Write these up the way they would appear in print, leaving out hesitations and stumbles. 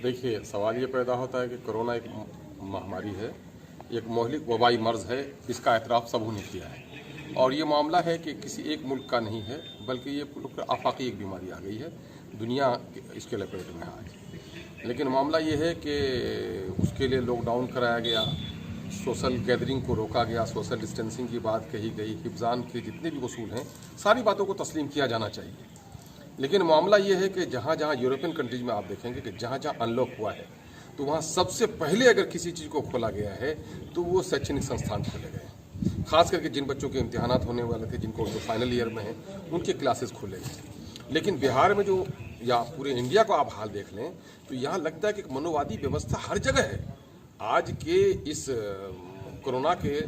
देखिए, सवाल ये पैदा होता है कि कोरोना एक महामारी है, एक मौलिक वबाई मर्ज़ है, इसका एतराफ़ सबों ने किया है। और ये मामला है कि किसी एक मुल्क का नहीं है, बल्कि ये आफाकी एक बीमारी आ गई है, दुनिया इसके लपेट में है आज। लेकिन मामला ये है कि उसके लिए लॉकडाउन कराया गया, सोशल गैदरिंग को रोका गया, सोशल डिस्टेंसिंग की बात कही गई, हिफ्ज़ान के जितने भी उसूल हैं, सारी बातों को तस्लीम किया जाना चाहिए। लेकिन मामला ये है कि जहाँ जहाँ यूरोपियन कंट्रीज में आप देखेंगे कि जहाँ जहाँ अनलॉक हुआ है, तो वहाँ सबसे पहले अगर किसी चीज़ को खोला गया है तो वो शैक्षणिक संस्थान खोले गए। खास करके जिन बच्चों के इम्तिहानात होने वाले थे, जिनको जो फाइनल ईयर में हैं, उनके क्लासेस खोले गए। लेकिन बिहार में जो, या पूरे इंडिया को आप हाल देख लें, तो यहाँ लगता है कि मनोवादी व्यवस्था हर जगह है। आज के इस कोरोना के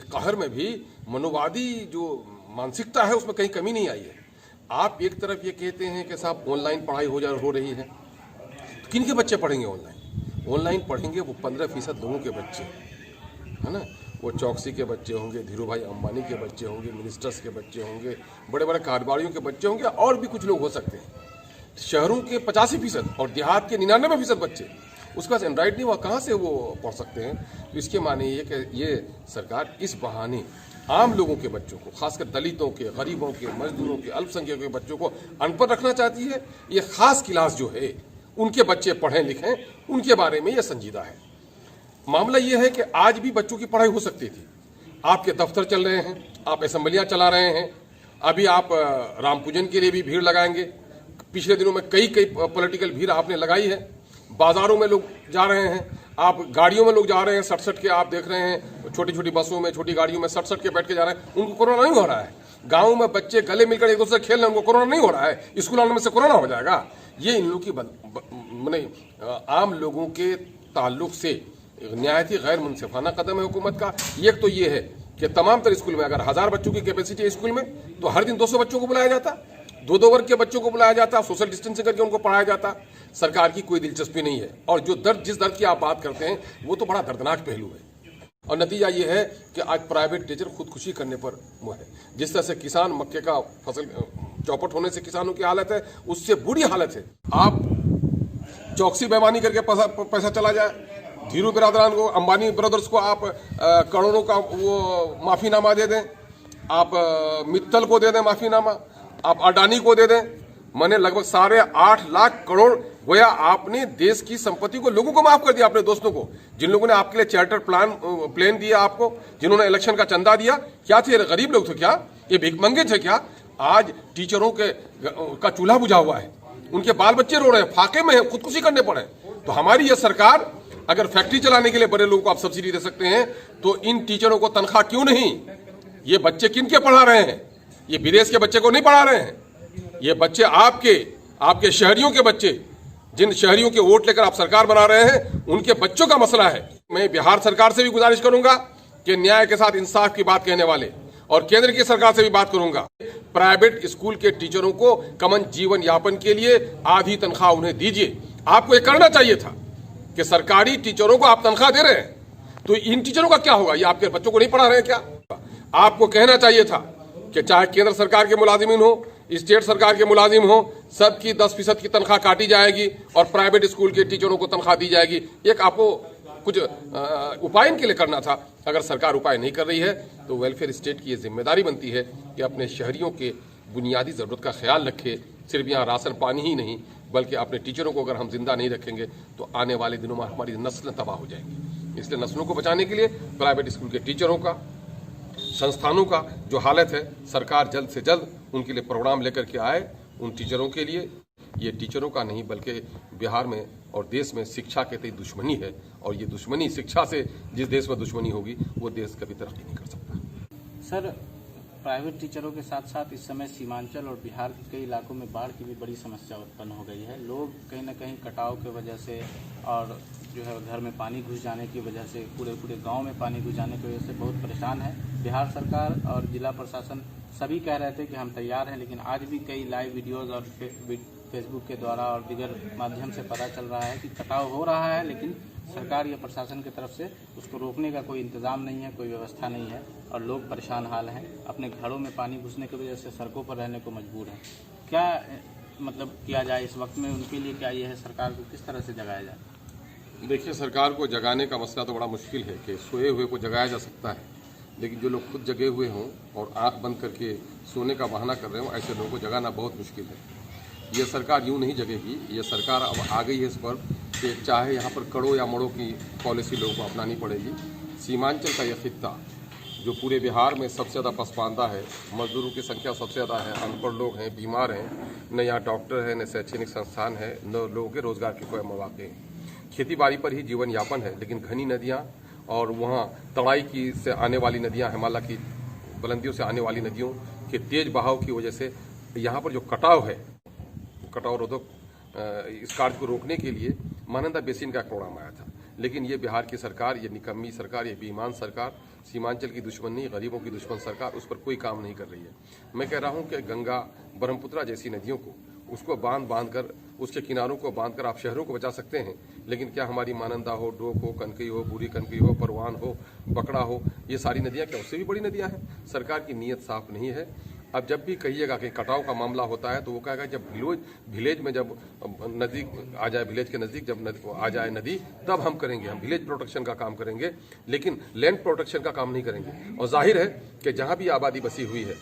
कहर में भी मनोवादी जो मानसिकता है उसमें कहीं कमी नहीं आई है। आप एक तरफ ये कहते हैं कि साहब ऑनलाइन पढ़ाई हो रही है, तो किन के बच्चे पढ़ेंगे ऑनलाइन? ऑनलाइन पढ़ेंगे वो 15% लोगों के बच्चे, है ना। वो चौकसी के बच्चे होंगे, धीरू भाई अंबानी के बच्चे होंगे, मिनिस्टर्स के बच्चे होंगे, बड़े बड़े कारोबारियों के बच्चे होंगे, और भी कुछ लोग हो सकते हैं। शहरों के 85% और देहात के 99% बच्चे, उसके पास एंड्रॉइड नहीं, वह कहाँ से वो पढ़ सकते हैं? तो इसके माने ये कि ये सरकार इस बहाने आम लोगों के बच्चों को, खासकर दलितों के, गरीबों के, मजदूरों के, अल्पसंख्यकों के बच्चों को अनपढ़ रखना चाहती है। ये खास क्लास जो है, उनके बच्चे पढ़ें लिखें, उनके बारे में ये संजीदा है। मामला ये है कि आज भी बच्चों की पढ़ाई हो सकती थी। आपके दफ्तर चल रहे हैं, आप असेंबलियां चला रहे हैं, अभी आप राम पूजन के लिए भी भीड़ लगाएंगे। पिछले दिनों में कई पॉलिटिकल भीड़ आपने लगाई है। बाजारों में लोग जा रहे हैं, आप गाड़ियों में लोग जा रहे हैं, सट के आप देख रहे हैं, छोटी छोटी बसों में, छोटी गाड़ियों में सट के बैठ के जा रहे हैं, उनको कोरोना नहीं हो रहा है। गाँव में बच्चे गले मिलकर एक दूसरे खेल रहे हैं, उनको कोरोना नहीं हो रहा है। स्कूल आने में से कोरोना हो जाएगा? ये इन लोगों की आम लोगों के ताल्लुक से निहायत ही गैर मुनसिफाना कदम है हुकूमत का। एक तो ये है कि तमाम तर स्कूल में अगर 1000 बच्चों की कैपेसिटी है स्कूल में, तो हर दिन 200 बच्चों को बुलाया जाता, 2-2 वर्ग के बच्चों को बुलाया जाता, सोशल डिस्टेंसिंग करके उनको पढ़ाया जाता। सरकार की कोई दिलचस्पी नहीं है। और जो दर्द, जिस दर्द की आप बात करते हैं, वो तो बड़ा दर्दनाक पहलू है। और नतीजा ये है कि आज प्राइवेट टीचर खुदकुशी करने पर वो है। जिस तरह से किसान मक्के का फसल चौपट होने से किसानों की हालत है, उससे बुरी हालत है। आप चौकसी बेईमानी करके पैसा चला जाए, धीरू बिरादरान को, अंबानी ब्रदर्स को आप करोड़ों का वो माफीनामा दे दें, आप मित्तल को दे दें माफीनामा, आप अडानी को दे दें, मैंने लगभग 8.5 लाख करोड़ गोया आपने देश की संपत्ति को, लोगों को माफ कर दिया, अपने दोस्तों को, जिन लोगों ने आपके लिए चार्टर प्लान दिया आपको, जिन्होंने इलेक्शन का चंदा दिया। क्या थे? गरीब लोग थे क्या? ये भिखमंगे थे क्या? आज टीचरों का चूल्हा बुझा हुआ है, उनके बाल बच्चे रो रहे हैं, फाके में है, खुदकुशी करने पड़े। तो हमारी यह सरकार अगर फैक्ट्री चलाने के लिए बड़े लोगों को आप सब्सिडी दे सकते हैं, तो इन टीचरों को तनख्वाह क्यों नहीं? ये बच्चे किन के पढ़ा रहे हैं? ये विदेश के बच्चे को नहीं पढ़ा रहे हैं। ये बच्चे आपके शहरियों के बच्चे, जिन शहरियों के वोट लेकर आप सरकार बना रहे हैं, उनके बच्चों का मसला है। मैं बिहार सरकार से भी गुजारिश करूंगा कि न्याय के साथ इंसाफ की बात कहने वाले, और केंद्र की सरकार से भी बात करूंगा, प्राइवेट स्कूल के टीचरों को कमन जीवन यापन के लिए आधी तनख्वाह उन्हें दीजिए। आपको ये करना चाहिए था कि सरकारी टीचरों को आप तनख्वाह दे रहे हैं, तो इन टीचरों का क्या होगा? ये आपके बच्चों को नहीं पढ़ा रहे हैं क्या? आपको कहना चाहिए था कि चाहे केंद्र सरकार के मुलाजिमीन हो, स्टेट सरकार के मुलाजिम हो, सबकी 10% की तनख्वाह काटी जाएगी और प्राइवेट स्कूल के टीचरों को तनख्वाह दी जाएगी। एक आपको कुछ उपाय इनके लिए करना था। अगर सरकार उपाय नहीं कर रही है, तो वेलफेयर स्टेट की ये जिम्मेदारी बनती है कि अपने शहरियों के बुनियादी ज़रूरत का ख्याल रखे। सिर्फ यहाँ राशन पानी ही नहीं, बल्कि अपने टीचरों को अगर हम जिंदा नहीं रखेंगे, तो आने वाले दिनों में हमारी नस्लें तबाह हो जाएंगी। इसलिए नस्लों को बचाने के लिए प्राइवेट स्कूल के टीचरों का, संस्थानों का जो हालत है, सरकार जल्द से जल्द उनके लिए प्रोग्राम लेकर के आए। उन टीचरों के लिए, ये टीचरों का नहीं बल्कि बिहार में और देश में शिक्षा के तय दुश्मनी है, और ये दुश्मनी शिक्षा से, जिस देश में दुश्मनी होगी वो देश कभी तरक्की नहीं कर सकता। सर, प्राइवेट टीचरों के साथ साथ इस समय सीमांचल और बिहार के कई इलाकों में बाढ़ की भी बड़ी समस्या उत्पन्न हो गई है। लोग कहीं ना कहीं कटाव की वजह से और जो है घर में पानी घुस जाने की वजह से, पूरे गांव में पानी घुस जाने की वजह से बहुत परेशान है। बिहार सरकार और जिला प्रशासन सभी कह रहे थे कि हम तैयार हैं, लेकिन आज भी कई लाइव वीडियोज़ और फेसबुक के द्वारा और दीगर माध्यम से पता चल रहा है कि कटाव हो रहा है, लेकिन सरकार या प्रशासन की तरफ से उसको रोकने का कोई इंतज़ाम नहीं है, कोई व्यवस्था नहीं है, और लोग परेशान हाल हैं। अपने घरों में पानी घुसने की वजह से सड़कों पर रहने को मजबूर हैं। क्या मतलब किया जाए इस वक्त में, उनके लिए क्या ये है, सरकार को किस तरह से जगाया जाए? देखिए, सरकार को जगाने का मसला तो बड़ा मुश्किल है कि सोए हुए को जगाया जा सकता है, लेकिन जो लोग खुद जगे हुए हों और आंख बंद करके सोने का बहाना कर रहे हों, ऐसे लोगों को जगाना बहुत मुश्किल है। ये सरकार यूं नहीं जगेगी। ये सरकार अब आ गई है इस पर कि चाहे यहाँ पर कड़ों या मड़ों की पॉलिसी लोगों को अपनानी पड़ेगी। सीमांचल का यह खित्ता जो पूरे बिहार में सबसे ज़्यादा पसमानदा है, मजदूरों की संख्या सबसे ज़्यादा है, अनपढ़ लोग हैं, बीमार हैं, न यहाँ डॉक्टर है, न शैक्षणिक संस्थान है, न लोगों के रोजगार के कोई मौके हैं। खेती बाड़ी पर ही जीवन यापन है, लेकिन घनी नदियाँ और वहाँ तराई की से आने वाली नदियाँ, हिमालय की बुलंदियों से आने वाली नदियों के तेज बहाव की वजह से यहाँ पर जो कटाव है, कटाव रोधक इस कार्य को रोकने के लिए महानंदा बेसिन का प्रोग्राम आया था। लेकिन ये बिहार की सरकार, ये निकम्मी सरकार, ये बेईमान सरकार, सीमांचल की दुश्मन नहीं, गरीबों की दुश्मन सरकार, उस पर कोई काम नहीं कर रही है। मैं कह रहा हूँ कि गंगा, ब्रह्मपुत्रा जैसी नदियों को उसको बांध कर, उसके किनारों को बांध कर आप शहरों को बचा सकते हैं, लेकिन क्या हमारी महानंदा हो, डोक हो, कनकई हो, बूढ़ी कनकई हो, परवान हो, बकड़ा हो, ये सारी नदियाँ क्या उससे भी बड़ी नदियाँ हैं? सरकार की नीयत साफ नहीं है। अब जब भी कहिएगा कि कटाव का मामला होता है तो वो कहेगा जब विलेज में जब नदी आ जाए, विलेज के नज़दीक जब आ जाए नदी, तब हम करेंगे, हम विलेज प्रोटेक्शन का काम करेंगे, लेकिन लैंड प्रोटेक्शन का काम नहीं करेंगे। और जाहिर है कि जहाँ भी आबादी बसी हुई है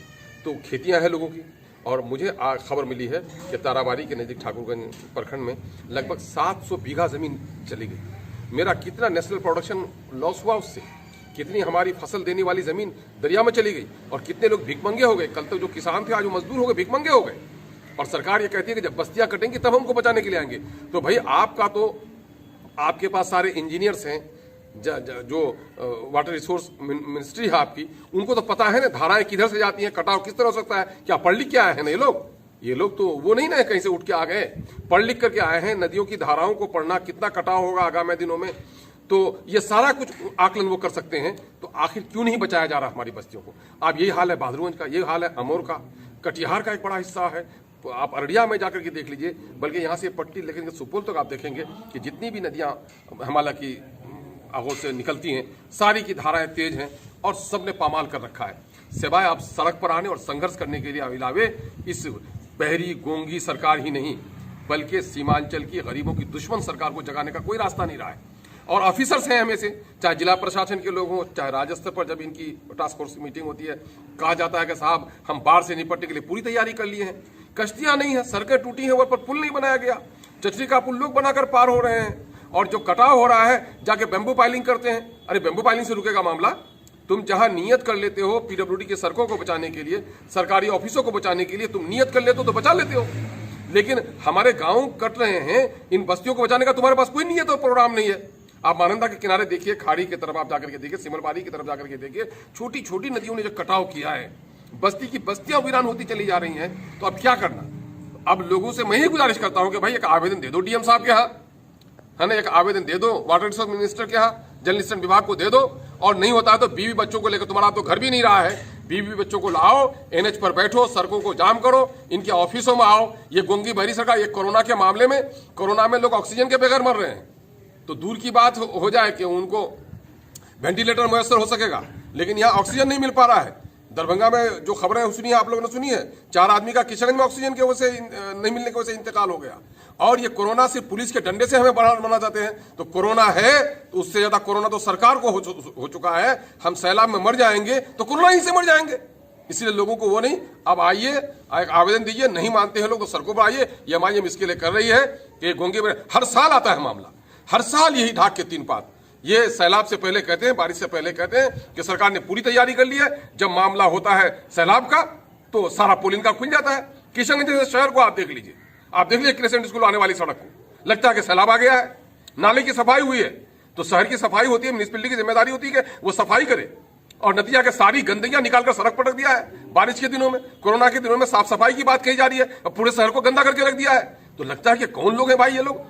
तो खेतियाँ हैं लोगों की। और मुझे खबर मिली है कि ताराबाड़ी के नज़दीक ठाकुरगंज प्रखंड में लगभग 700 बीघा ज़मीन चली गई। मेरा कितना नेशनल प्रोडक्शन लॉस हुआ उससे, कितनी हमारी फसल देने वाली जमीन दरिया में चली गई, और कितने लोग भिकमंगे हो गए। कल तक जो किसान थे आज वो मजदूर हो गए, भिकमंगे हो गए। और सरकार ये कहती है कि जब बस्तियां कटेंगी तब हमको बचाने के लिए आएंगे। तो भाई आपका तो आपके पास सारे इंजीनियर्स हैं, जो वाटर रिसोर्स मिनिस्ट्री है आपकी, उनको तो पता है ना धाराएं किधर से जाती हैं, कटाव किस तरह हो सकता है। क्या पढ़ लिख के आए हैं ना ये लोग तो वो नहीं ना कहीं से उठ के आ गए, पढ़ लिख करके आए हैं। नदियों की धाराओं को पढ़ना, कितना कटाव होगा आगामी दिनों में, तो ये सारा कुछ आकलन वो कर सकते हैं। तो आखिर क्यों नहीं बचाया जा रहा हमारी बस्तियों को? अब यही हाल है बहादुरगंज का, यही हाल है अमोर का, कटिहार का एक बड़ा हिस्सा है। तो आप अररिया में जाकर के देख लीजिए, बल्कि यहाँ से पट्टी लेकिन सुपौल तक आप देखेंगे कि जितनी भी नदियाँ हिमालय की आगोश से निकलती हैं, सारी की धाराएं तेज हैं और सबने पामाल कर रखा है। सिवाय आप सड़क पर आने और संघर्ष करने के लिए अलावे इस बहरी गोंगी सरकार ही नहीं, बल्कि सीमांचल की गरीबों की दुश्मन सरकार को जगाने का कोई रास्ता नहीं रहा है। और ऑफिसर्स हैं हमें से, चाहे जिला प्रशासन के लोग हों, चाहे राज्य स्तर पर जब इनकी टास्क फोर्स की मीटिंग होती है, कहा जाता है कि साहब हम बाढ़ से निपटने के लिए पूरी तैयारी कर लिए हैं। कश्तियां नहीं है, सड़कें टूटी हैं, वहां पर पुल नहीं बनाया गया, चचरी का पुल लोग बनाकर पार हो रहे हैं। और जो कटाव हो रहा है जाके बेम्बू पाइलिंग करते हैं। अरे बेम्बू पाइलिंग से रुकेगा मामला? तुम जहां नियत कर लेते हो पीडब्ल्यूडी की सड़कों को बचाने के लिए, सरकारी ऑफिसों को बचाने के लिए, तुम नियत कर लेते हो तो बचा लेते हो, लेकिन हमारे गांव कट रहे हैं, इन बस्तियों को बचाने का तुम्हारे पास कोई नियत और प्रोग्राम नहीं है। आप महानंदा के किनारे देखिए, खाड़ी की तरफ आप जाकर के देखिए, सिमलबाड़ी की तरफ जाकर के देखिए, छोटी छोटी नदियों ने जो कटाव किया है, बस्ती की बस्तियां वीरान होती चली जा रही हैं। तो अब क्या करना? अब लोगों से मैं ही गुजारिश करता हूं कि भाई एक आवेदन दे दो डीएम साहब के यहाँ, है ना, एक आवेदन दे दो वाटर रिसोर्स मिनिस्टर के यहाँ, जल निस्सरण विभाग को दे दो। और नहीं होता है तो बीवी बच्चों को लेकर, तुम्हारा तो घर भी नहीं रहा है, बीवी बच्चों को लाओ, एनएच पर बैठो, सड़कों को जाम करो, इनके ऑफिसों में आओ। ये गोंगी बहरी सरकार, ये कोरोना के मामले में, कोरोना में लोग ऑक्सीजन के बगैर मर रहे हैं, तो दूर की बात हो जाए कि उनको वेंटिलेटर मुयसर हो सकेगा, लेकिन यहाँ ऑक्सीजन नहीं मिल पा रहा है। दरभंगा में जो खबरें सुनी है, आप लोगों ने सुनी है, 4 आदमी का किशनगंज में ऑक्सीजन की वजह से नहीं मिलने की वजह से इंतकाल हो गया। और ये कोरोना से पुलिस के डंडे से हमें बना जाते हैं। तो कोरोना है तो उससे ज्यादा कोरोना तो सरकार को हो चुका है। हम सैलाब में मर जाएंगे तो कोरोना ही से मर जाएंगे। इसलिए लोगों को वो नहीं, अब आइए एक आवेदन दीजिए, नहीं मानते हैं लोग तो सड़कों पर आइए। ये हमारी मुश्किलें कर रही है कि गोंगे में हर साल आता है मामला, हर साल यही ढाक के 3 पात। ये सैलाब से पहले कहते हैं, बारिश से पहले कहते हैं कि सरकार ने पूरी तैयारी कर ली है। जब मामला होता है सैलाब का तो सारा पुल इनका खुल जाता है। किशनगंज जैसे शहर को आप देख लीजिए, आप देख लीजिए क्रिसेंट स्कूल आने वाली सड़क को, लगता है कि सैलाब आ गया है। नाले की सफाई हुई है तो शहर की सफाई होती है, म्युनिसिपैलिटी की जिम्मेदारी होती है कि वो सफाई करे, और नतीजा के सारी गंदगियां निकालकर सड़क पर रख दिया है। बारिश के दिनों में, कोरोना के दिनों में साफ सफाई की बात कही जा रही है, अब पूरे शहर को गंदा करके रख दिया है। तो लगता है कि कौन लोग हैं भाई ये लोग?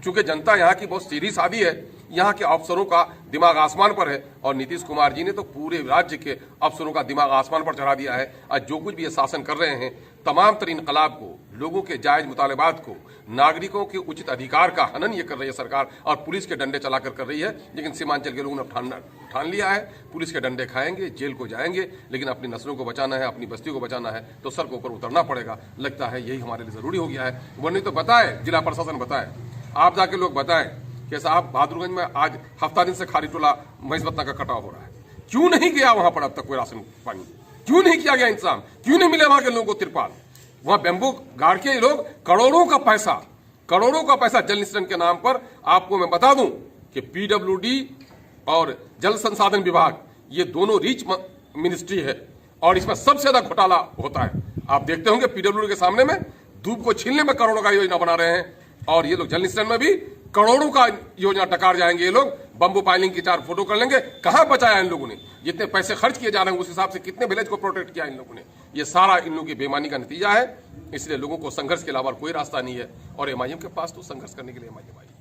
चूंकि जनता यहाँ की बहुत सीधी सादी है, यहाँ के अफसरों का दिमाग आसमान पर है और नीतीश कुमार जी ने तो पूरे राज्य के अफसरों का दिमाग आसमान पर चढ़ा दिया है। आज जो कुछ भी ये शासन कर रहे हैं, तमाम तर इनकलाब को, लोगों के जायज मुतालबात को, नागरिकों के उचित अधिकार का हनन ये कर रही है सरकार और पुलिस के डंडे चलाकर कर रही है। लेकिन सीमांचल के लोगों ने ठान लिया है, पुलिस के डंडे खाएंगे, जेल को जाएंगे, लेकिन अपनी नस्लों को बचाना है, अपनी बस्तियों को बचाना है तो सर के ऊपर उतरना पड़ेगा। लगता है यही हमारे लिए जरूरी हो गया है। वो नहीं तो बताए, जिला प्रशासन बताए, आप जाके लोग बताएं कि साहब बहादुरगंज में आज हफ्ता दिन से खारी टोला महिषबत्ता का कटाव हो रहा है, क्यों नहीं गया वहां पर अब तक कोई राशन पानी, क्यों नहीं किया गया इंतजाम, क्यों नहीं मिले वहां के लोगों को तिरपाल? वहां बेम्बू गाड़ के लोग करोड़ों का पैसा जल निस्सरण के नाम पर, आपको मैं बता दूं कि पीडब्ल्यूडी और जल संसाधन विभाग ये दोनों रीच मिनिस्ट्री है और इसमें सबसे ज्यादा घोटाला होता है। आप देखते होंगे पीडब्ल्यूडी के सामने में धूप को छीनने में करोड़ों का योजना बना रहे हैं और ये लोग जल निस्सरण में भी करोड़ों का योजना टकार जाएंगे। ये लोग बम्बू पाइलिंग की 4 फोटो कर लेंगे। कहां बचाया इन लोगों ने? जितने पैसे खर्च किए जा रहे हैं उस हिसाब से कितने विलेज को प्रोटेक्ट किया इन लोगों ने? ये सारा इन लोगों की बेईमानी का नतीजा है। इसलिए लोगों को संघर्ष के अलावा कोई रास्ता नहीं है और एमआईएम के पास तो संघर्ष करने के लिए एमआईएम आई।